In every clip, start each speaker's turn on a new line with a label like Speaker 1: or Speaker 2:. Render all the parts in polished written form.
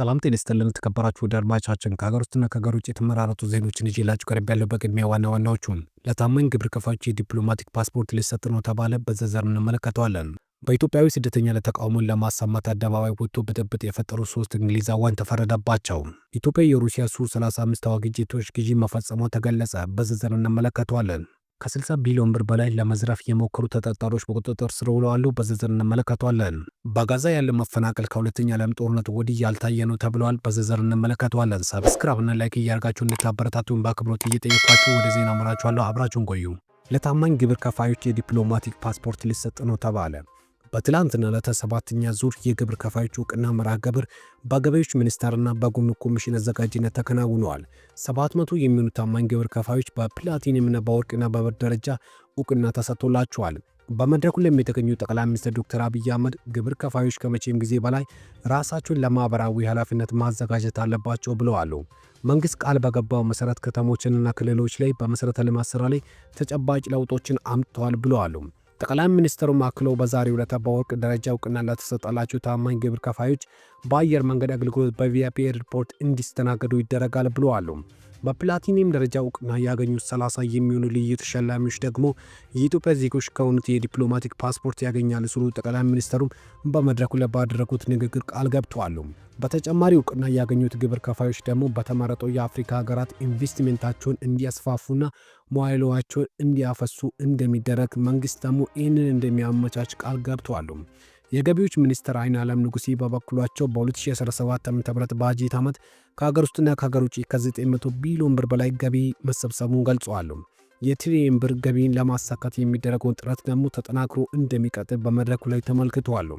Speaker 1: ሰላም ጤና ይስጥልን ተከበራችሁ አድማጮቻችን፣ ከሀገር ውስጥና ከሀገር ውጭ የተመራረጡ ዜናዎችን ይዤላችሁ ቀርቤያለሁ። በቅድሚያ ዋና ዋናዎቹን ለታማኝ ግብር ከፋዮች የዲፕሎማቲክ ፓስፖርት ሊሰጥ ነው ተባለ። በዝርዝር እንመለከተዋለን። በኢትዮጵያዊ ስደተኛ ለተቃውሞን ለማሰማት አደባባይ ወጥቶ ብጥብጥ የፈጠሩ 3 እንግሊዛውያን ተፈረደባቸው። ኢትዮጵያ የሩሲያ ሱ-35 ተዋጊ ጄቶች ግዢ መፈጸሟ ተገለጸ። በዝርዝር እንመለከተዋለን። ከ60 ቢሊዮን ብር በላይ ለመዝረፍ የሞከሩ ተጠርጣሪዎች በቁጥጥር ስር ውለዋል። በዝርዝር እንመለከተዋለን። በጋዛ ያለው መፈናቀል ከሁለተኛ ዓለም ጦርነት ወዲህ ያልታየ ነው ተብሏል። በዝርዝር እንመለከተዋለን። ሰብስክራይብ እና ላይክ እያደረጋችሁ እንድታበረታቱን በአክብሮት እየጠየኳችሁ ወደ ዜና አመራችኋለሁ። አብራችሁን ቆዩ። ለታማኝ ግብር ከፋዮች የዲፕሎማቲክ ፓስፖርት ሊሰጥ ነው ተባለ። በትላንትና ለተሰባተኛ ዙር የግብር ከፋዮች ዕውቅና መርሃ ግብር በገቢዎች ሚኒስቴርና በጉምሩክ ኮሚሽን አዘጋጅነት ተከናውኗል። 700 የሚሆኑ ታማኝ ግብር ከፋዮች በፕላቲኒየምና በወርቅና በብር ደረጃ ዕውቅና ተሰጥቶላቸዋል። በመድረኩ ላይ የተገኙ ጠቅላይ ሚኒስትር ዶክተር አብይ አህመድ ግብር ከፋዮች ከመቼም ጊዜ በላይ ራሳቸውን ለማህበራዊ ኃላፊነት ማዘጋጀት አለባቸው ብለዋል። መንግስት ቃል በገባው መሰረት ከተሞችንና ክልሎች ላይ በመሰረተ ልማት ስራ ላይ ተጨባጭ ለውጦችን አምጥተዋል ብለዋል። ጠቅላይ ሚኒስትሩ አክለው በዛሬው ዕለት በወርቅ ደረጃ ዕውቅና ለተሰጠላቸው ታማኝ ግብር ከፋዮች በአየር መንገድ አገልግሎት በቪአይፒ ኤርፖርት እንዲስተናገዱ ይደረጋል ብለዋል። በፕላቲኒየም ደረጃ ዕውቅና ያገኙት 30 የሚሆኑ ልዩ ተሸላሚዎች ደግሞ የኢትዮጵያ ዜጎች ከሆኑት የዲፕሎማቲክ ፓስፖርት ያገኛሉ ሲሉ ጠቅላይ ሚኒስትሩ በመድረኩ ላይ ባደረጉት ንግግር ቃል ገብተዋል። በተጨማሪ ዕውቅና ያገኙት ግብር ከፋዮች ደግሞ በተመረጡ የአፍሪካ ሀገራት ኢንቨስትመንታቸውን እንዲያስፋፉና መዋዕለ ንዋያቸውን እንዲያፈሱ እንደሚደረግ መንግስት ደግሞ ይህንን እንደሚያመቻች ቃል ገብተዋል። የገቢዎች ሚኒስትር አይናለም ንጉሴ በበኩላቸው በ2017 ዓ.ም ባጀት ዓመት ከሀገር ውስጥና ከሀገር ውጭ ከ900 ቢሊዮን ብር በላይ ገቢ መሰብሰቡን ገልጸዋል። የትሪሊየን ብር ገቢን ለማሳካት የሚደረገውን ጥረት ደግሞ ተጠናክሮ እንደሚቀጥል በመድረኩ ላይ ተመልክተዋል።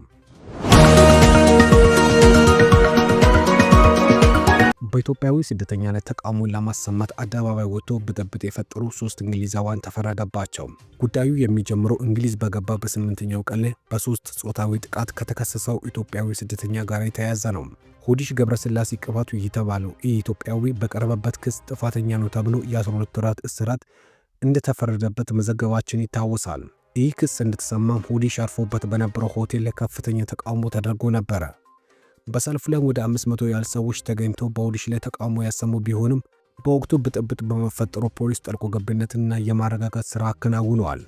Speaker 1: በኢትዮጵያዊ ስደተኛ ላይ ተቃውሞን ለማሰማት አደባባይ ወጥቶ ብጥብጥ የፈጠሩ 3 እንግሊዛውያን ተፈረደባቸው። ጉዳዩ የሚጀምረው እንግሊዝ በገባ በ8ኛው ቀን ላይ በ3 ጾታዊ ጥቃት ከተከሰሰው ኢትዮጵያዊ ስደተኛ ጋር የተያያዘ ነው። ሁዲሽ ገብረስላሴ ቅባቱ የተባለው ይህ ኢትዮጵያዊ በቀረበበት ክስ ጥፋተኛ ነው ተብሎ የ12 ወራት እስራት እንደተፈረደበት መዘገባችን ይታወሳል። ይህ ክስ እንደተሰማም ሁዲሽ አርፎበት በነበረው ሆቴል ላይ ከፍተኛ ተቃውሞ ተደርጎ ነበረ። በሰልፍ ላይ ወደ 500 ያህል ሰዎች ተገኝተው በሁዲሽ ላይ ተቃውሞ ያሰሙ ቢሆንም በወቅቱ ብጥብጥ በመፈጠሩ ፖሊስ ጣልቃ ገብነትና የማረጋጋት ስራ አከናውነዋል።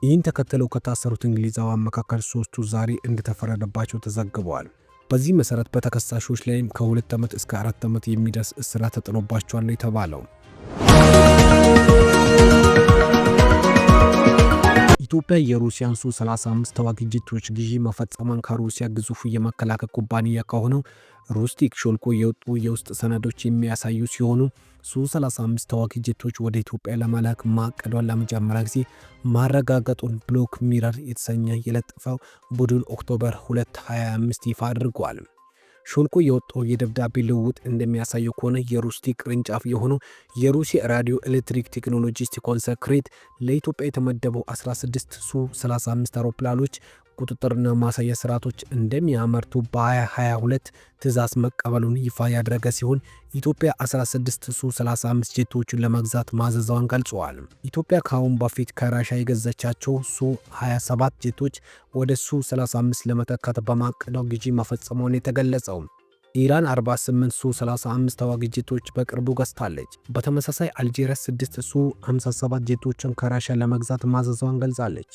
Speaker 1: ይህን ተከትለው ከታሰሩት እንግሊዛውያን መካከል 3ቱ ዛሬ እንደተፈረደባቸው ተዘግበዋል። በዚህ መሰረት በተከሳሾች ላይም ከ2 ዓመት እስከ 4 ዓመት የሚደርስ እስራት ተጥሎባቸዋል ነው የተባለው። ኢትዮጵያ የሩሲያን ሱ-35 ተዋጊ ጄቶች ግዢ መፈጸሟን ከሩሲያ ግዙፍ የመከላከያ ኩባንያ ከሆነው ሮስቴክ ሾልኮ የወጡ የውስጥ ሰነዶች የሚያሳዩ ሲሆኑ ሱ-35 ተዋጊ ጄቶች ወደ ኢትዮጵያ ለመላክ ማቀዷን ለመጀመሪያ ጊዜ ማረጋገጡን ብሎክ ሚረር የተሰኘ የለጠፈው ቡድን ኦክቶበር 2025 ይፋ አድርጓል። ሾልኮ የወጣው የደብዳቤ ልውውጥ እንደሚያሳየው ከሆነ የሮስቴክ ቅርንጫፍ የሆነው የሩሲያ ራዲዮ ኤሌክትሪክ ቴክኖሎጂስ ኮንሰክሬት ለኢትዮጵያ የተመደበው 16 ሱ-35 አውሮፕላኖች ቁጥጥርና ማሳያ ስርዓቶች እንደሚያመርቱ በ2022 ትዕዛዝ መቀበሉን ይፋ ያደረገ ሲሆን ኢትዮጵያ 16 ሱ-35 ጄቶችን ለመግዛት ማዘዛዋን ገልጸዋል። ኢትዮጵያ ከአሁን በፊት ከራሻ የገዛቻቸው ሱ-27 ጄቶች ወደ ሱ-35 ለመተካት በማቀዷ ግዢ መፈጸሟን የተገለጸው። ኢራን 48 ሱ-35 ተዋጊ ጄቶች በቅርቡ ገዝታለች። በተመሳሳይ አልጄሪያ 6 ሱ-57 ጄቶችን ከራሻ ለመግዛት ማዘዛዋን ገልጻለች።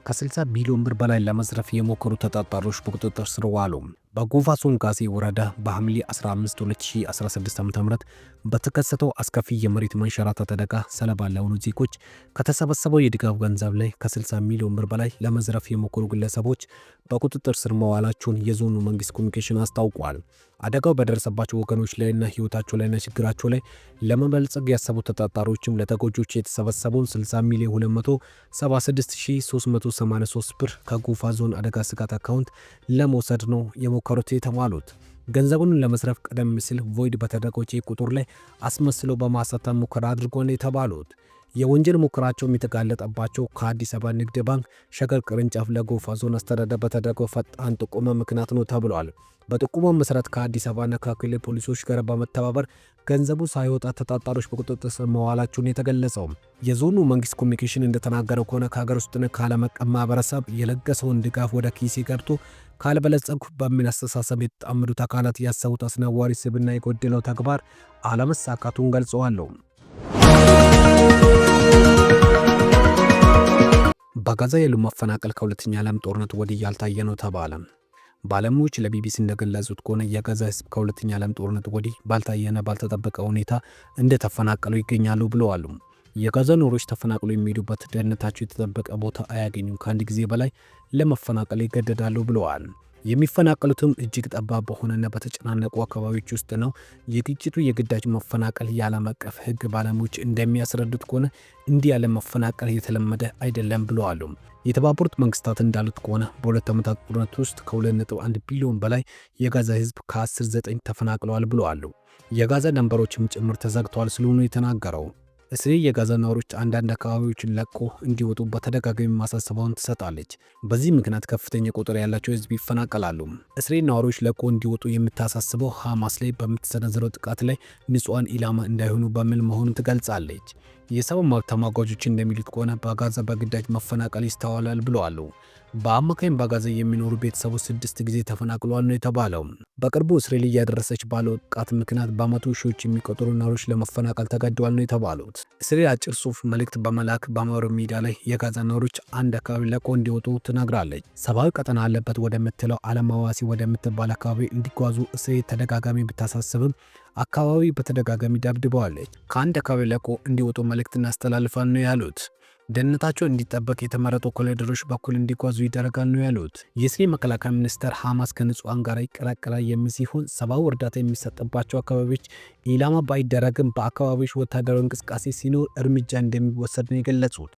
Speaker 1: ከ60 ቢሊዮን ብር በላይ ለመዝረፍ የሞከሩ ተጠርጣሪዎች በቁጥጥር ስር ዋሉ። በጎፋ ዞን ጋዜ ወረዳ በሐምሌ 15 2016 ዓ.ም በተከሰተው አስከፊ የመሬት መንሸራተት አደጋ ሰለባ ለሆኑ ዜጎች ከተሰበሰበው የድጋፍ ገንዘብ ላይ ከ60 ሚሊዮን ብር በላይ ለመዝረፍ የሞከሩ ግለሰቦች በቁጥጥር ስር መዋላቸውን የዞኑ መንግስት ኮሚኒኬሽን አስታውቋል። አደጋው በደረሰባቸው ወገኖች ላይና ህይወታቸው ላይና ችግራቸው ላይ ለመበልጸግ ያሰቡ ተጠርጣሪዎችም ለተጎጆች የተሰበሰበውን 60 ሚሊዮን 276383 ብር ከጎፋ ዞን አደጋ ስጋት አካውንት ለመውሰድ ነው የሞከሩት የተባሉት። ገንዘቡን ለመስረፍ ቀደም ሲል ቮይድ በተደረገው ቁጥር ላይ አስመስለው በማሳተም ሙከራ አድርጓል የተባሉት የወንጀል ሙከራቸውም የተጋለጠባቸው ከአዲስ አበባ ንግድ ባንክ ሸገር ቅርንጫፍ ለጎፋ ዞን አስተዳደር በተደረገው ፈጣን ጥቆማ ምክንያት ነው ተብሏል። በጥቆማው መሰረት ከአዲስ አበባና ከክልል ፖሊሶች ጋር በመተባበር ገንዘቡ ሳይወጣ ተጠርጣሪዎች በቁጥጥር ስር መዋላቸውን የተገለጸው የዞኑ መንግስት ኮሚኒኬሽን እንደተናገረው ከሆነ ከሀገር ውስጥና ከዓለም አቀፍ ማህበረሰብ የለገሰውን ድጋፍ ወደ ኪሴ ገብቶ ካልበለጸጉ በሚል አስተሳሰብ የተጣመዱት አካላት ያሰቡት አስነዋሪ ስብዕና የጎደለው ተግባር አለመሳካቱን ገልጸዋል። በጋዛ ያሉ መፈናቀል ከሁለተኛ ዓለም ጦርነት ወዲህ ያልታየ ነው ተባለ። ባለሙያዎች ለቢቢሲ እንደገለጹት ከሆነ የጋዛ ህዝብ ከሁለተኛ ዓለም ጦርነት ወዲህ ባልታየና ባልተጠበቀ ሁኔታ እንደተፈናቀሉ ይገኛሉ ብለዋል። የጋዛ ነዋሪዎች ተፈናቅሎ የሚሄዱበት ደህንነታቸው የተጠበቀ ቦታ አያገኙም፣ ከአንድ ጊዜ በላይ ለመፈናቀል ይገደዳሉ ብለዋል። የሚፈናቀሉትም እጅግ ጠባብ በሆነና በተጨናነቁ አካባቢዎች ውስጥ ነው። የግጭቱ የግዳጅ መፈናቀል የዓለም አቀፍ ህግ ባለሙያዎች እንደሚያስረዱት ከሆነ እንዲህ ያለ መፈናቀል የተለመደ አይደለም ብለዋል። የተባበሩት መንግስታት እንዳሉት ከሆነ በሁለት ዓመታት ጦርነት ውስጥ ከ2.1 ቢሊዮን በላይ የጋዛ ህዝብ ከ10-9 ተፈናቅለዋል ብለዋል። የጋዛ ድንበሮችም ጭምር ተዘግተዋል ሲሉ ነው የተናገረው። እስራኤል የጋዛ ነዋሪዎች አንዳንድ አካባቢዎችን ለቆ እንዲወጡ በተደጋጋሚ ማሳሰቢያውን ትሰጣለች። በዚህ ምክንያት ከፍተኛ ቁጥር ያላቸው ህዝብ ይፈናቀላሉ። እስራኤል ነዋሪዎች ለቆ እንዲወጡ የምታሳስበው ሐማስ ላይ በምትሰነዝረው ጥቃት ላይ ንጹሃን ኢላማ እንዳይሆኑ በሚል መሆኑን ትገልጻለች። የሰብአዊ መብት ተሟጋቾች እንደሚሉት ከሆነ በጋዛ በግዳጅ መፈናቀል ይስተዋላል ብለዋል። በአማካኝ በጋዛ የሚኖሩ ቤተሰቦች 6 ጊዜ ተፈናቅለዋል ነው የተባለው። በቅርቡ እስራኤል እያደረሰች ባለው ጥቃት ምክንያት በመቶ ሺዎች የሚቆጠሩ ነዋሪዎች ለመፈናቀል ተገደዋል ነው የተባሉት። እስራኤል አጭር ጽሑፍ መልእክት በመላክ በማህበራዊ ሚዲያ ላይ የጋዛ ነዋሪዎች አንድ አካባቢ ለቆ እንዲወጡ ትነግራለች። ሰብአዊ ቀጠና አለበት ወደምትለው አለማዋሲ ወደምትባል አካባቢ እንዲጓዙ እስራኤል ተደጋጋሚ ብታሳስብም አካባቢ በተደጋጋሚ ደብድበዋለች። ከአንድ አካባቢ ለቆ እንዲወጡ መልእክት እናስተላልፋል ነው ያሉት። ደህንነታቸው እንዲጠበቅ የተመረጡ ኮሪደሮች በኩል እንዲጓዙ ይደረጋል ነው ያሉት። የእስራኤል መከላከያ ሚኒስቴር ሐማስ ከንጹሃን ጋር ይቀላቀላል የሚል ሲሆን ሰብአዊ እርዳታ የሚሰጥባቸው አካባቢዎች ኢላማ ባይደረግም በአካባቢዎች ወታደራዊ እንቅስቃሴ ሲኖር እርምጃ እንደሚወሰድ ነው የገለጹት።